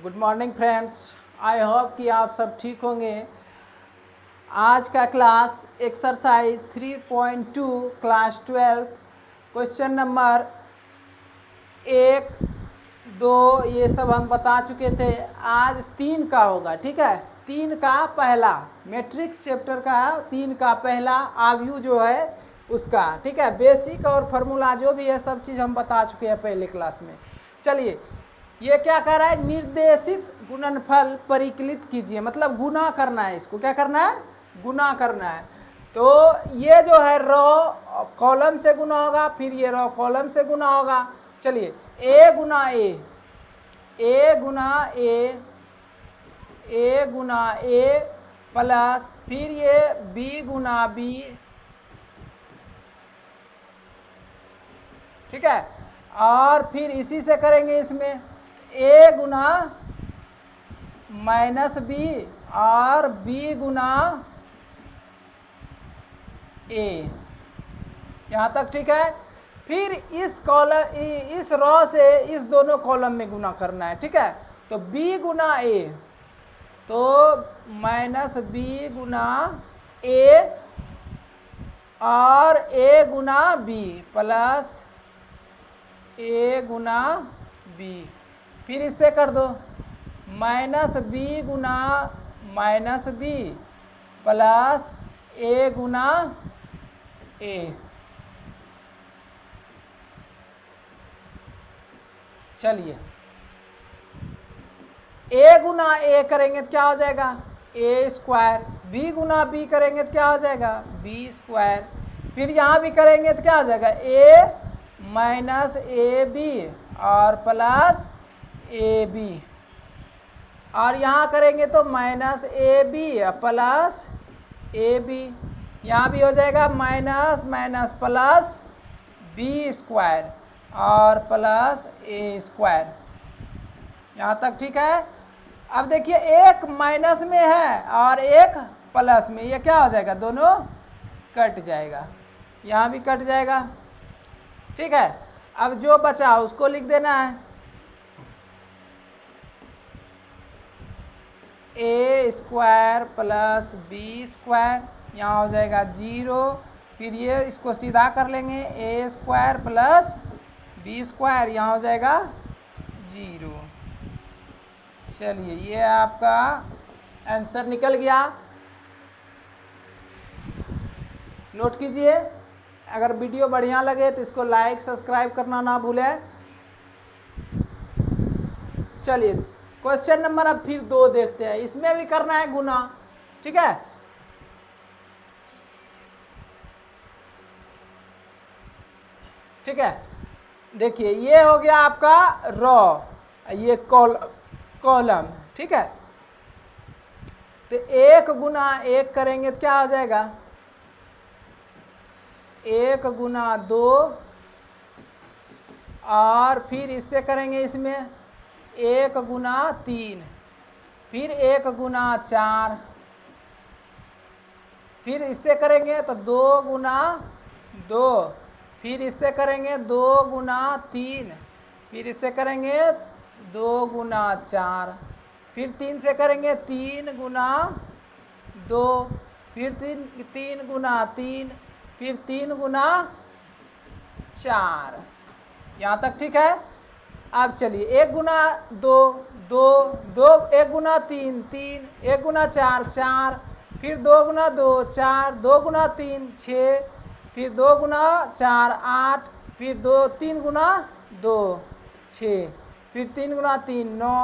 Good morning friends, I hope कि आप सब ठीक होंगे। आज का class exercise 3.2 class 12 question number 1, 2 ये सब हम बता चुके थे। आज 3 का होगा, ठीक है। 3 का पहला मैट्रिक्स चैप्टर का 3 का पहला आव्यू जो है उसका, ठीक है। बेसिक और फार्मूला जो भी है सब चीज़ हम बता चुके हैं पहले क्लास में। चलिए, ये क्या कह रहा है, निर्देशित गुणनफल परिकलित कीजिए, मतलब गुना करना है। इसको क्या करना है, गुना करना है। तो ये जो है रो कॉलम से गुना होगा, फिर ये रो कॉलम से गुना होगा। चलिए, ए गुना ए गुना ए गुना ए प्लस फिर ये बी गुना बी, ठीक है। और फिर इसी से करेंगे इसमें ए गुना माइनस बी और बी गुना ए, यहाँ तक ठीक है। फिर इस कॉलम इस रो से इस दोनों कॉलम में गुना करना है, ठीक है। तो b गुना ए, तो माइनस बी गुना ए और a गुना बी प्लस a गुना बी। फिर इससे कर दो माइनस बी गुना माइनस बी प्लस a गुना ए। चलिए, a गुना ए करेंगे तो क्या हो जाएगा, ए स्क्वायर। b गुना बी करेंगे तो क्या हो जाएगा, बी स्क्वायर। फिर यहाँ भी करेंगे तो क्या हो जाएगा, a माइनस ए बी और प्लस ए बी। और यहाँ करेंगे तो minus a b plus a b. यहाँ भी हो जाएगा minus minus plus b square और प्लस ए स्क्वायर। यहाँ तक ठीक है। अब देखिए, एक माइनस में है और एक प्लस में, ये क्या हो जाएगा, दोनों कट जाएगा, यहाँ भी कट जाएगा, ठीक है। अब जो बचा उसको लिख देना है, ए स्क्वायर प्लस बी स्क्वायर, यहाँ हो जाएगा 0। फिर ये इसको सीधा कर लेंगे, ए स्क्वायर प्लस बी स्क्वायर, यहाँ हो जाएगा 0। चलिए, ये आपका आंसर निकल गया। नोट कीजिए, अगर वीडियो बढ़िया लगे तो इसको लाइक सब्सक्राइब करना ना भूलें। चलिए, क्वेश्चन नंबर अब फिर 2 देखते हैं। इसमें भी करना है गुना, ठीक है। ठीक है, देखिए ये हो गया आपका रो, ये कॉलम, ठीक है। तो 1 गुना 1 करेंगे तो क्या हो जाएगा, 1 गुना 2 और फिर इससे करेंगे इसमें 1 गुना 3, फिर 1 गुना 4, फिर इससे करेंगे तो 2 गुना 2, फिर इससे करेंगे 2 गुना 3, फिर इससे करेंगे 2 गुना 4, फिर 3 से करेंगे 3 गुना 2, फिर 3 गुना 3, फिर 3 गुना 4। यहाँ तक ठीक है। अब चलिए, 1 गुना 2 2 2, 1 गुना 3 3, 1 गुना 4 4, फिर 2 गुना 2 4, 2 गुना 3 6, फिर 2 गुना 4 8, फिर 3 गुना 2 6, फिर 3 गुना 3 9,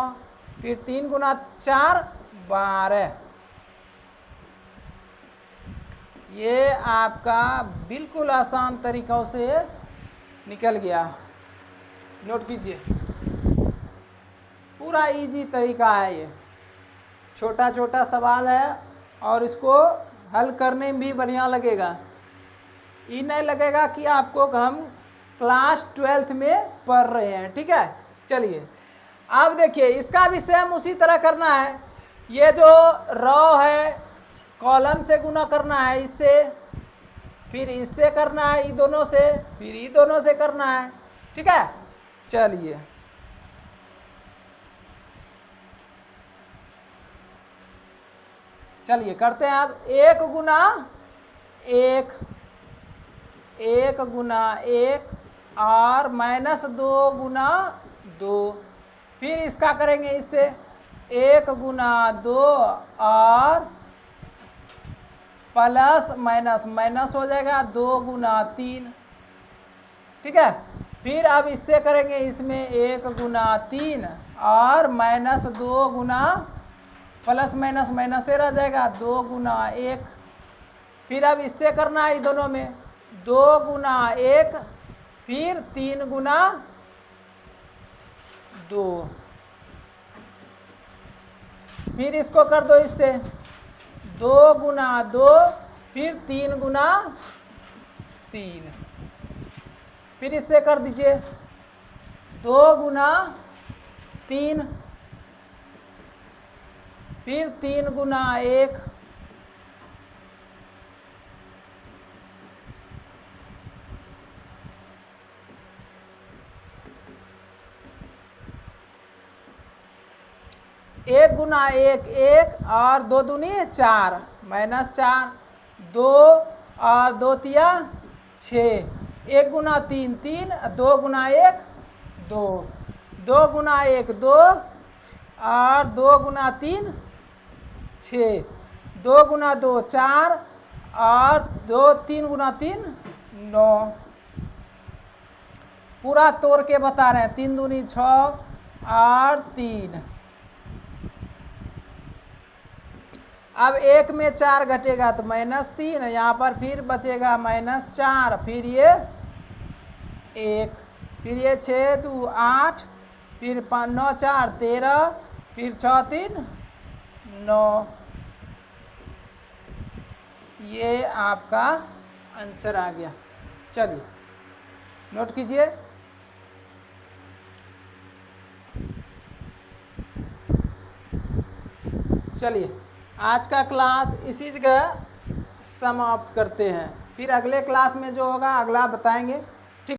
फिर 3 गुना 4 12। ये आपका बिल्कुल आसान तरीक़ों से निकल गया। नोट कीजिए, पूरा इजी तरीका है ये। छोटा छोटा सवाल है और इसको हल करने में भी बढ़िया लगेगा। ये नहीं लगेगा कि आपको हम क्लास 12th में पढ़ रहे हैं, ठीक है। चलिए, अब देखिए, इसका भी सेम उसी तरह करना है। ये जो रो है कॉलम से गुना करना है इससे, फिर इससे करना है ये दोनों से, फिर ये दोनों से करना है, ठीक है। चलिए, चलिए करते हैं अब 1 गुना 1, 1 गुना 1 और -2 गुना 2। फिर इसका करेंगे इससे 1 गुना 2 और प्लस माइनस हो जाएगा 2 गुना 3। ठीक है, फिर अब इससे करेंगे इसमें 1 गुना 3 और -2 गुना प्लस माइनस से रह जाएगा 2 गुना 1। फिर अब इससे करना है दोनों में 2 गुना 1 फिर 3 गुना 2। फिर इसको कर दो इससे 2 गुना 2 फिर 3 गुना 3। फिर इससे कर दीजिए 2 गुना 3 फिर 3 गुना 1। एक गुना 1 1 और 2 दूनी 4 -4 2 और 2 तिया 6। 1 गुना 3 3 2 गुना 1 2 2 गुना 1 2 और 2 गुना 3 6 2 गुना 2 4 और 2 3 गुना 3 9। पूरा तोड़ के बता रहे हैं 3 दूनी 6 और 3। अब 1 में 4 घटेगा तो -3, यहाँ पर फिर बचेगा -4, फिर ये 1, फिर ये 6 2 8, फिर 5 9 4 13, फिर 6 3 9। ये आपका आंसर आ गया। चलिए नोट कीजिए। चलिए आज का क्लास इसी जगह समाप्त करते हैं, फिर अगले क्लास में जो होगा अगला बताएंगे।